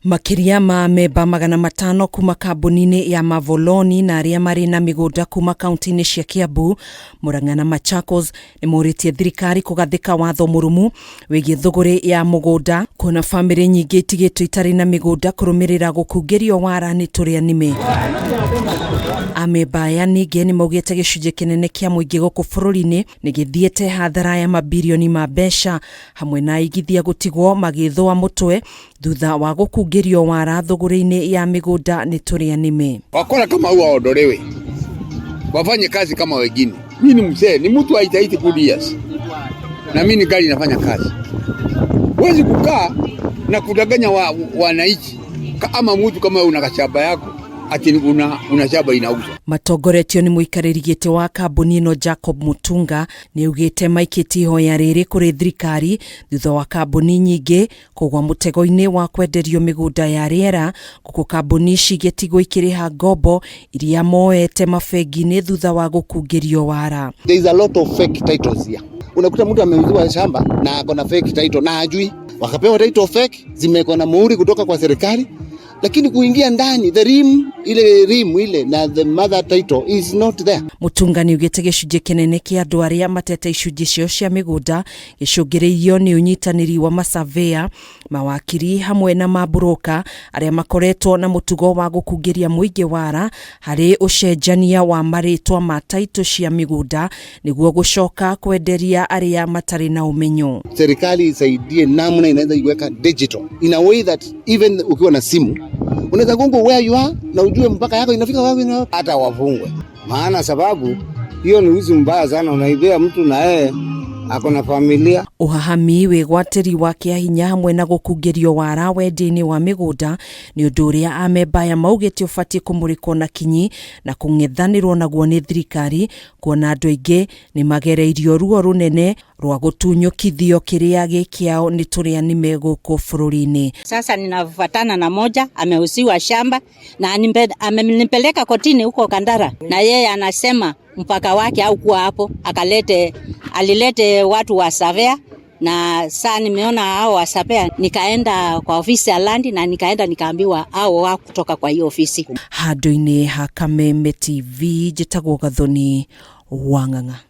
Makiria ma meba 500 kuma kambuni-inĩ ya Mavoloni na arĩa marĩ na migunda kuma kaunti-inĩ cia Kiambu, Murang'a na Machakos nĩ morĩtie thirikari kũgathĩka watho mũrumu wĩgiĩ thũgũrĩ ya mũgũnda, kuona bamĩrĩ nyingĩ itigĩtwo itarĩ na migunda kũrũmĩrĩra gũkungĩrio wara nĩ tũrĩa nĩme. Ameba aya ningĩ nĩ maugĩte gĩcunjĩ kĩnene kĩa mũingĩ gũkũ bũrũri-inĩ nĩ gĩthiĩte hathara ya mabilioni ma mbeca hamwe na aigithia gũtigwo magĩthũa mũtwe thutha wa gũkungĩrio wara thũgũrĩ-inĩ ya migunda nĩ tũrĩa nĩme. Wakora kama huwa waondolewe, wafanye kazi kama wengine. Mimi ni mzee, ni mtu haitaiti good years, na mimi gari nafanya kazi. Huwezi kukaa na kudanganya wananchi kama mtu kama una kashamba yako ati una shamba inauzwa. Matongoretio nĩ mũikarĩri gĩtĩ wa kambuni ĩno Jacob Mutunga nĩ ugĩte maikĩtie ihoya rĩrĩ kũrĩ thirikari thutha wa kambuni nyingĩ kũgwa mũtego-inĩ wa kwenderio migunda ya rĩera, gũkũ kambuni cigĩtigwo ikĩrĩha ngombo iria moete mabengi-inĩ thutha wa gũkungĩrio wara. There is a lot of fake titles here. Unakuta mtu ameuziwa shamba na akona fake title na hajui, wakapewa title fake, zimekuwa na muhuri kutoka kwa serikali, lakini kuingia ndani the rim ile na the mother title is not there. Mutunga nĩ ugĩte gĩcunjĩ kĩnene kĩa andũ arĩa matete icunjĩ cio cia migunda gĩcũngĩrĩirio nĩ ũnyitanĩri wa masurveyor, mawakiri hamwe na mabroka arĩa makoretwo na mũtugo wa gũkungĩria mũingĩ wara harĩ ũcenjania wa marĩtwa ma title cia migunda nĩguo gũcoka kwenderia arĩa matarĩ na ũmenyo. Serikali isaidie namna inaweza iweka digital in a way that even ukiwa na simu unaweza gongo where you are na ujue mpaka yako inafika wapi, na hata wafungwe. Maana sababu hiyo ni wizi mbaya sana, unaibia mtu na yeye akona familia. Uhahami wĩgwatĩri wa kĩahinya hamwe na gũkungĩrio wara wendia-inĩ wa migunda nĩ ũndũ ũrĩa ameba aya maugĩte ũbatiĩ kũmũrĩkwo na kinyi na kũng'ethanĩrwo naguo nĩ thirikari, kuona andũ aingĩ nĩ magereirio ruo rũnene rwa gũtunyũkithio kĩrĩa gĩkĩao nĩ tũrĩa nĩme gũkũ bũrũri-inĩ. Sasa ninafuatana na moja ameuziwa shamba na amenipeleka kotini huko Kandara, na yeye anasema mpaka wake au kuwa hapo alilete watu wa surveyor, na saa nimeona hao wa surveyor, nikaenda kwa ofisi ya land na nikaambiwa hao wa kutoka kwa hiyo ofisi. Handũ-inĩ ha Kameme TV, njĩtagwo Gathoni Wang'ang'a.